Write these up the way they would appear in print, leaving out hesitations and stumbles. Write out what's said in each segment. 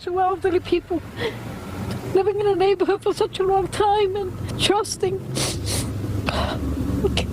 to elderly people living in a neighborhood for such a long time and trusting. Okay.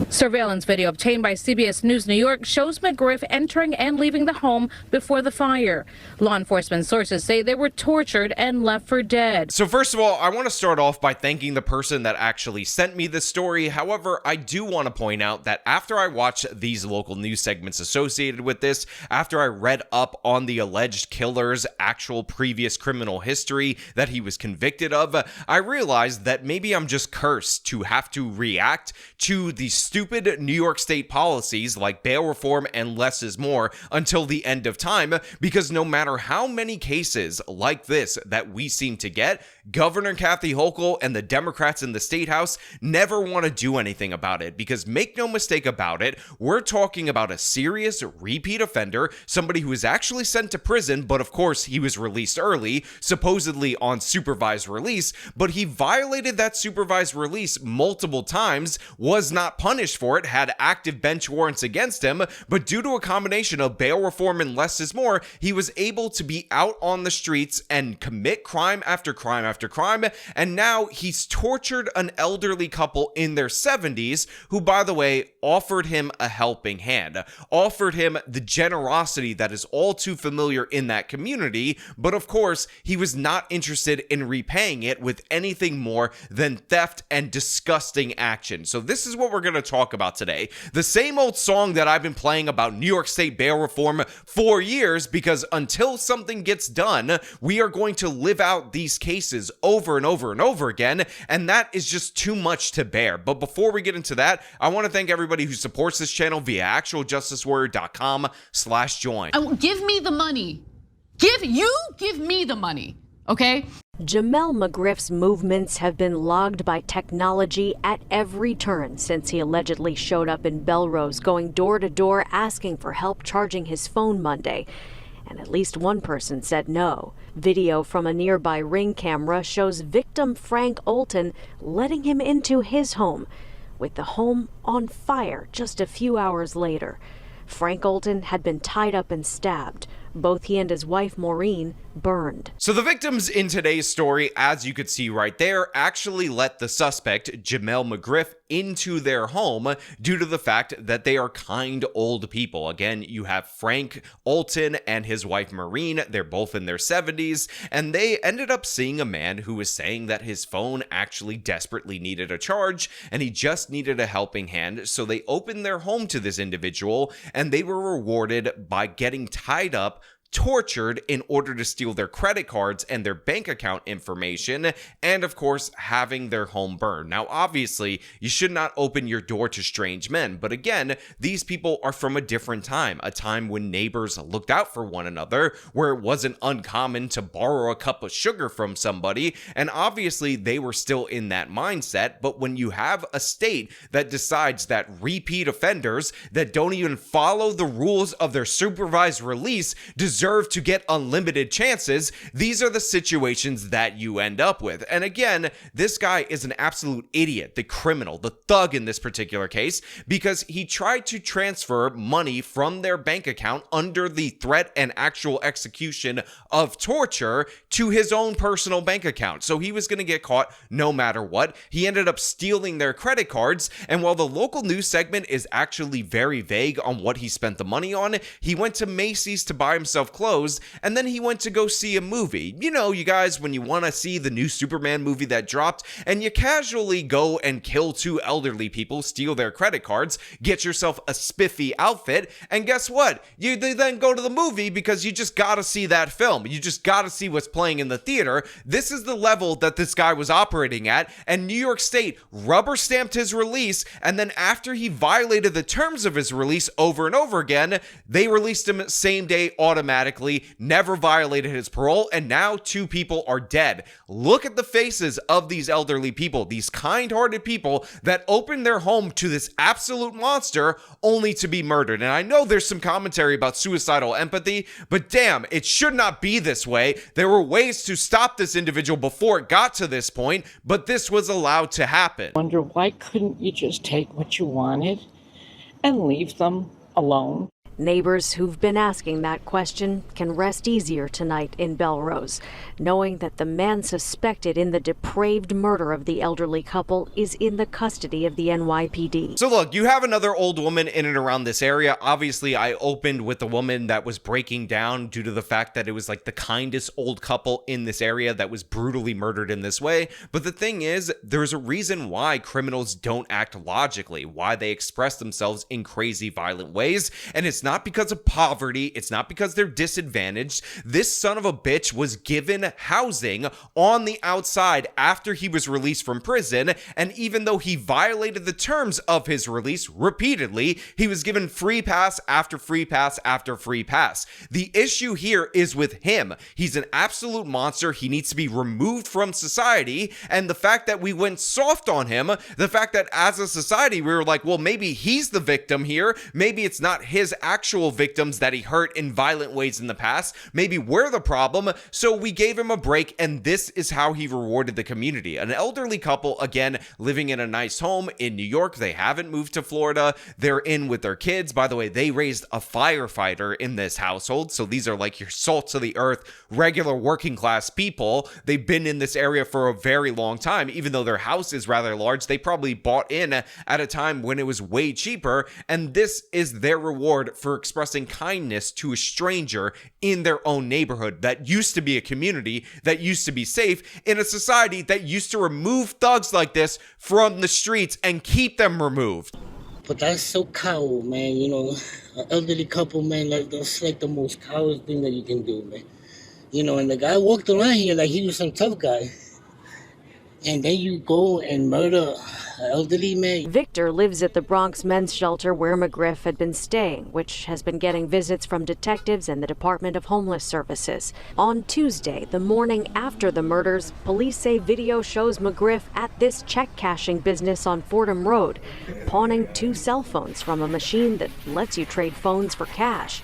Surveillance video obtained by CBS News New York shows McGriff entering and leaving the home before the fire. Law enforcement sources say they were tortured and left for dead. So first of all, I want to start off by thanking the person that actually sent me this story. However, I do want to point out that after I watched these local news segments associated with this, after I read up on the alleged killer's actual previous criminal history that he was convicted of, I realized that maybe I'm just cursed to have to react to the stupid New York State policies like bail reform and less is more until the end of time, because no matter how many cases like this that we seem to get, Governor Kathy Hochul and the Democrats in the State House never want to do anything about it, because make no mistake about it, we're talking about a serious repeat offender, somebody who was actually sent to prison, but of course he was released early, supposedly on supervised release, but he violated that supervised release multiple times, was not punished for it, had active bench warrants against him, but due to a combination of bail reform and less is more, he was able to be out on the streets and commit crime after crime after crime, and now he's tortured an elderly couple in their 70s who, by the way, offered him a helping hand, offered him the generosity that is all too familiar in that community, but of course, he was not interested in repaying it with anything more than theft and disgusting action. So this is what we're going to talk about today. The same old song that I've been playing about New York State bail reform for years, because until something gets done, we are going to live out these cases over and over and over again, and that is just too much to bear. But before we get into that, I want to thank everybody who supports this channel via actualjusticewarrior.com/join. Give me the money. Give me the money, okay? Jamel McGriff's movements have been logged by technology at every turn since he allegedly showed up in Belrose, going door to door asking for help charging his phone Monday. And at least one person said no. Video from a nearby Ring camera shows victim Frank Olton letting him into his home, with the home on fire just a few hours later. Frank Olton had been tied up and stabbed. Both he and his wife, Maureen, burned. So the victims in today's story, as you could see right there, actually let the suspect, Jamel McGriff, into their home due to the fact that they are kind old people. Again, you have Frank Olton and his wife, Maureen. They're both in their 70s, and they ended up seeing a man who was saying that his phone actually desperately needed a charge, and he just needed a helping hand. So they opened their home to this individual, and they were rewarded by getting tied up, tortured in order to steal their credit cards and their bank account information, and of course having their home burned. Now obviously you should not open your door to strange men, but again, these people are from a different time, a time when neighbors looked out for one another, where it wasn't uncommon to borrow a cup of sugar from somebody, and obviously they were still in that mindset. But when you have a state that decides that repeat offenders that don't even follow the rules of their supervised release deserve to get unlimited chances, these are the situations that you end up with. And again, this guy is an absolute idiot, the criminal, the thug in this particular case, because he tried to transfer money from their bank account under the threat and actual execution of torture to his own personal bank account. So he was going to get caught no matter what. He ended up stealing their credit cards, and while the local news segment is actually very vague on what he spent the money on, he went to Macy's to buy himself clothes, and then he went to go see a movie. You know, you guys, when you want to see the new Superman movie that dropped, and you casually go and kill two elderly people, steal their credit cards, get yourself a spiffy outfit, and guess what? You then go to the movie because you just gotta see that film. You just gotta see what's playing in the theater. This is the level that this guy was operating at, and New York State rubber stamped his release, and then after he violated the terms of his release over and over again, they released him same day automatically, never violated his parole, and now two people are dead. Look at the faces of these elderly people, these kind-hearted people that opened their home to this absolute monster only to be murdered. And I know there's some commentary about suicidal empathy, but damn, it should not be this way. There were ways to stop this individual before it got to this point, but this was allowed to happen. I wonder, why couldn't you just take what you wanted and leave them alone? Neighbors who've been asking that question can rest easier tonight in Belrose, knowing that the man suspected in the depraved murder of the elderly couple is in the custody of the NYPD. So look, you have another old woman in and around this area. Obviously, I opened with the woman that was breaking down due to the fact that it was like the kindest old couple in this area that was brutally murdered in this way. But the thing is, there's a reason why criminals don't act logically, why they express themselves in crazy, violent ways. And it's not because of poverty. It's not because they're disadvantaged. This son of a bitch was given housing on the outside after he was released from prison. And even though he violated the terms of his release repeatedly, he was given free pass after free pass after free pass. The issue here is with him. He's an absolute monster. He needs to be removed from society. And the fact that we went soft on him, the fact that as a society we were like, well, maybe he's the victim here. Maybe it's not his actual victims that he hurt in violent ways in the past. Maybe we're the problem. So we gave him a break, and this is how he rewarded the community. An elderly couple, again, living in a nice home in New York. They haven't moved to Florida. They're in with their kids. By the way, they raised a firefighter in this household. So these are like your salt of the earth, regular working class people. They've been in this area for a very long time. Even though their house is rather large, they probably bought in at a time when it was way cheaper. And this is their reward for expressing kindness to a stranger in their own neighborhood that used to be a community, that used to be safe, in a society that used to remove thugs like this from the streets and keep them removed. But that's so coward, man. You know, an elderly couple, man, that's like the most coward thing that you can do, man. You know, and the guy walked around here like he was some tough guy. And then you go and murder an elderly man. Victor lives at the Bronx men's shelter where McGriff had been staying, which has been getting visits from detectives and the Department of Homeless Services. On Tuesday, the morning after the murders, police say video shows McGriff at this check cashing business on Fordham Road, pawning 2 cell phones from a machine that lets you trade phones for cash.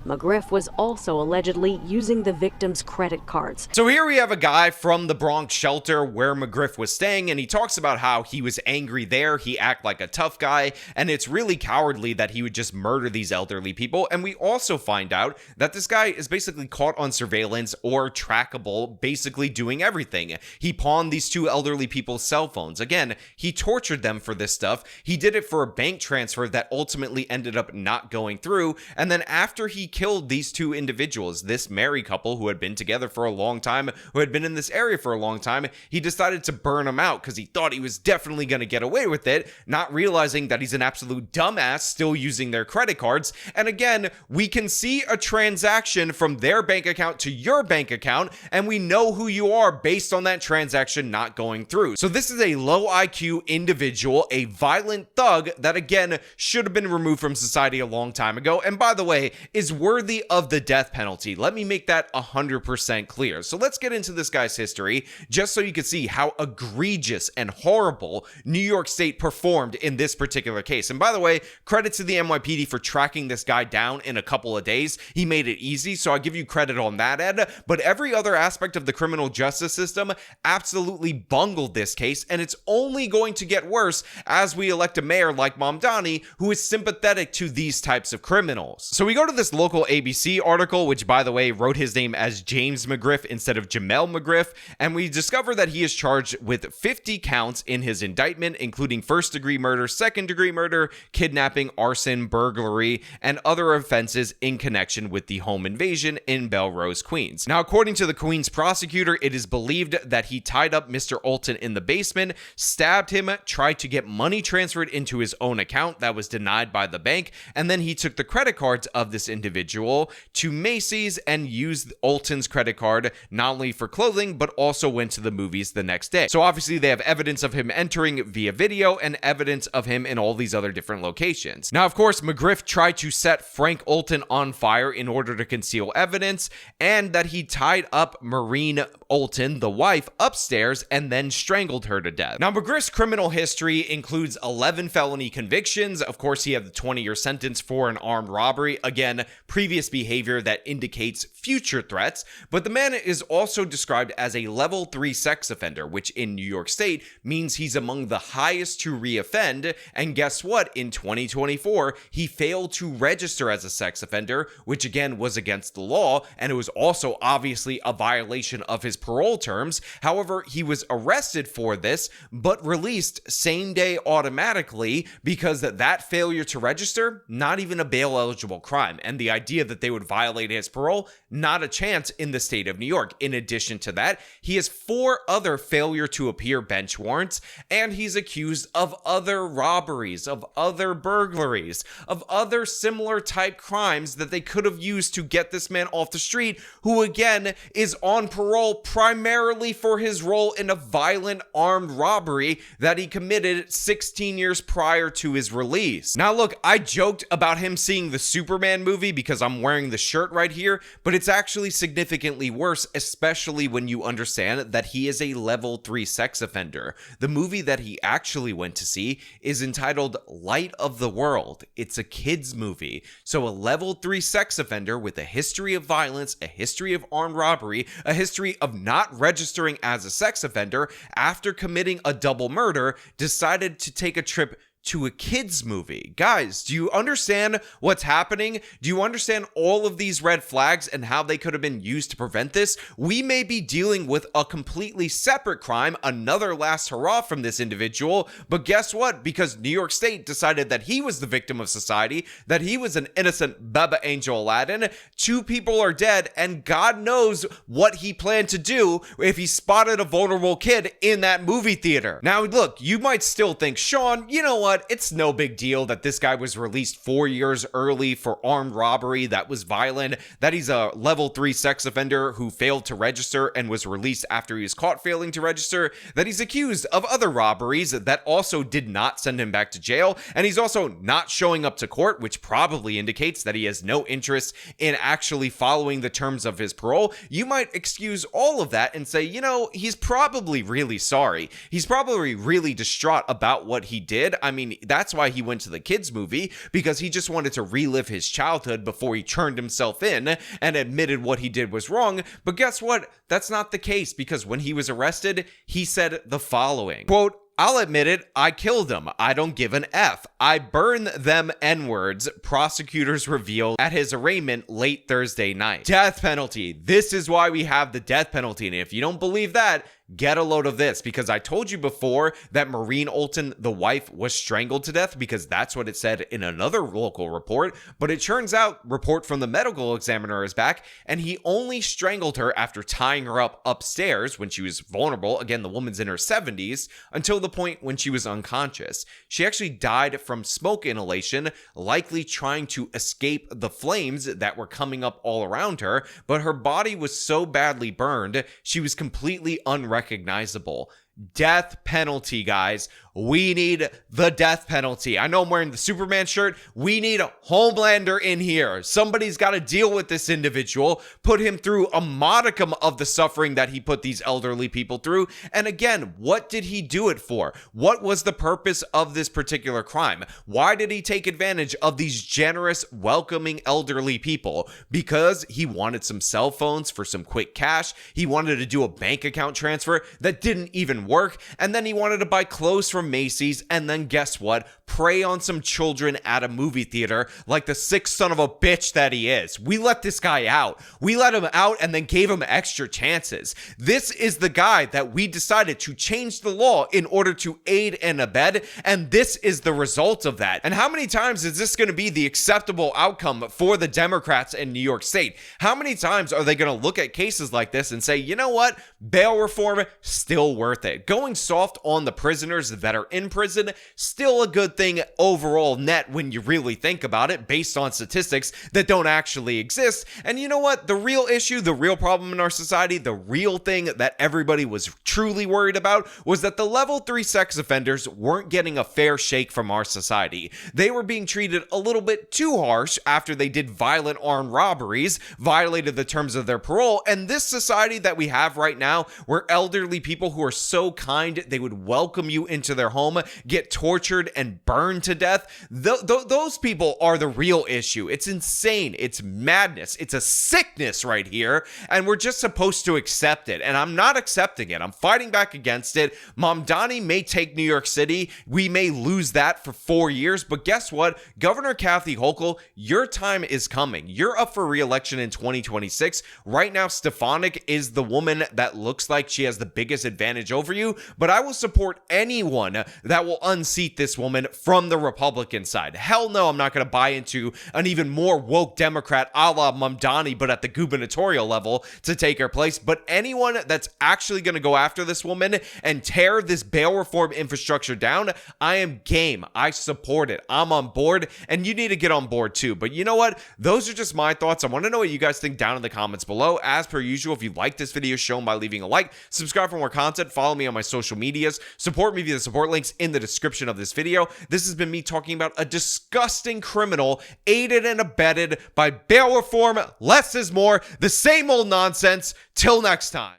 McGriff was also allegedly using the victim's credit cards. So here we have a guy from the Bronx shelter where McGriff was staying, and he talks about how he was angry there, he acted like a tough guy, and it's really cowardly that he would just murder these elderly people. And we also find out that this guy is basically caught on surveillance or trackable, basically doing everything. He pawned these 2 elderly people's cell phones. Again, he tortured them for this stuff. He did it for a bank transfer that ultimately ended up not going through. And then after he killed these 2 individuals, this married couple who had been together for a long time, who had been in this area for a long time, he decided to burn them out because he thought he was definitely going to get away with it, not realizing that he's an absolute dumbass still using their credit cards. And again, we can see a transaction from their bank account to your bank account, and we know who you are based on that transaction not going through. So this is a low IQ individual, a violent thug that, again, should have been removed from society a long time ago, and by the way, is worthy of the death penalty. Let me make that 100% clear. So let's get into this guy's history, just so you can see how egregious and horrible New York State performed in this particular case. And by the way, credit to the NYPD for tracking this guy down in a couple of days. He made it easy, so I give you credit on that end. But every other aspect of the criminal justice system absolutely bungled this case, and it's only going to get worse as we elect a mayor like Mamdani, who is sympathetic to these types of criminals. So we go to this local ABC article, which by the way wrote his name as James McGriff instead of Jamel McGriff, and we discover that he is charged with 50 counts in his indictment, including first-degree murder, second-degree murder, kidnapping, arson, burglary, and other offenses in connection with the home invasion in Belrose, Queens. Now, according to the Queens prosecutor, it is believed that he tied up Mr. Olton in the basement, stabbed him, tried to get money transferred into his own account that was denied by the bank, and then he took the credit cards of this individual to Macy's and used Olton's credit card not only for clothing but also went to the movies the next day. So obviously they have evidence of him entering via video and evidence of him in all these other different locations. Now, of course, McGriff tried to set Frank Olton on fire in order to conceal evidence, and that he tied up Maureen Olton, the wife, upstairs and then strangled her to death. Now, McGriff's criminal history includes 11 felony convictions. Of course, he had the 20-year sentence for an armed robbery. Again, previous behavior that indicates future threats. But the man is also described as a level 3 sex offender, which in New York State means he's among the highest to reoffend. And guess what? In 2024, he failed to register as a sex offender, which again was against the law, and it was also obviously a violation of his parole terms. However, he was arrested for this, but released same day automatically because that failure to register, not even a bail eligible crime. And the idea that they would violate his parole, not a chance in the state of New York. In addition to that, he has 4 other failure to appear bench warrants, and he's accused of other robberies, of other burglaries, of other similar type crimes that they could have used to get this man off the street, who again is on parole primarily for his role in a violent armed robbery that he committed 16 years prior to his release. Now look, I joked about him seeing the Superman movie because I'm wearing the shirt right here, but it's actually significantly worse, especially when you understand that he is a level 3 sex offender. The movie that he actually went to see is entitled Light of the World. It's a kid's movie. So a level 3 sex offender with a history of violence, a history of armed robbery, a history of not registering as a sex offender after committing a double murder, decided to take a trip to a kids movie. Guys, do you understand what's happening? Do you understand all of these red flags and how they could have been used to prevent this? We may be dealing with a completely separate crime, another last hurrah from this individual, but guess what? Because New York State decided that he was the victim of society, that he was an innocent Baba Angel Aladdin, 2 people are dead, and God knows what he planned to do if he spotted a vulnerable kid in that movie theater. Now, look, you might still think, Sean, you know what? It's no big deal that this guy was released 4 years early for armed robbery that was violent, that he's a level 3 sex offender who failed to register and was released after he was caught failing to register, that he's accused of other robberies that also did not send him back to jail, and he's also not showing up to court, which probably indicates that he has no interest in actually following the terms of his parole. You might excuse all of that and say, you know, he's probably really sorry. He's probably really distraught about what he did. I mean, that's why he went to the kids movie, because he just wanted to relive his childhood before he turned himself in and admitted what he did was wrong. But guess what? That's not the case, because when he was arrested, he said the following, quote, "I'll admit it, I killed them. I don't give an F. I burn them N-words," prosecutors revealed at his arraignment late Thursday night. Death penalty. This is why we have the death penalty. And if you don't believe that, get a load of this, because I told you before that Maureen Olton, the wife, was strangled to death, because that's what it said in another local report. But it turns out, report from the medical examiner is back, and he only strangled her after tying her up upstairs when she was vulnerable. Again, the woman's in her 70s, until the point when she was unconscious. She actually died from smoke inhalation, likely trying to escape the flames that were coming up all around her, but her body was so badly burned, she was completely unrecognizable. Death penalty, guys. We need the death penalty. I know I'm wearing the Superman shirt. We need a Homelander in here. Somebody's got to deal with this individual, put him through a modicum of the suffering that he put these elderly people through. And again, what did he do it for? What was the purpose of this particular crime? Why did he take advantage of these generous, welcoming elderly people? Because he wanted some cell phones for some quick cash. He wanted to do a bank account transfer that didn't even work. And then he wanted to buy clothes from Macy's, and then guess what? Prey on some children at a movie theater like the sick son of a bitch that he is. We let this guy out. We let him out and then gave him extra chances. This is the guy that we decided to change the law in order to aid and abet, and this is the result of that. And how many times is this going to be the acceptable outcome for the Democrats in New York State? How many times are they going to look at cases like this and say, you know what? Bail reform, still worth it. Going soft on the prisoners that that are in prison. Still a good thing overall net when you really think about it, based on statistics that don't actually exist. And you know what? The real issue, the real problem in our society, the real thing that everybody was truly worried about was that the level 3 sex offenders weren't getting a fair shake from our society. They were being treated a little bit too harsh after they did violent armed robberies, violated the terms of their parole, and this society that we have right now, where elderly people who are so kind they would welcome you into their home get tortured and burned to death, those people are the real issue. It's insane. It's madness. It's a sickness right here, and we're just supposed to accept it, and I'm not accepting it. I'm fighting back against it. Mamdani may take New York City. We may lose that for 4 years, but guess what? Governor Kathy Hochul, your time is coming. You're up for re-election in 2026. Right now, Stefanik is the woman that looks like she has the biggest advantage over you, but I will support anyone that will unseat this woman from the Republican side. Hell no, I'm not going to buy into an even more woke Democrat a la Mamdani, but at the gubernatorial level to take her place. But anyone that's actually going to go after this woman and tear this bail reform infrastructure down, I am game. I support it. I'm on board, and you need to get on board too. But you know what? Those are just my thoughts. I want to know what you guys think down in the comments below. As per usual, if you like this video, show them by leaving a like, subscribe for more content, follow me on my social medias, support me via the support links in the description of this video. This has been me talking about a disgusting criminal aided and abetted by bail reform. Less is more. The same old nonsense. Till next time.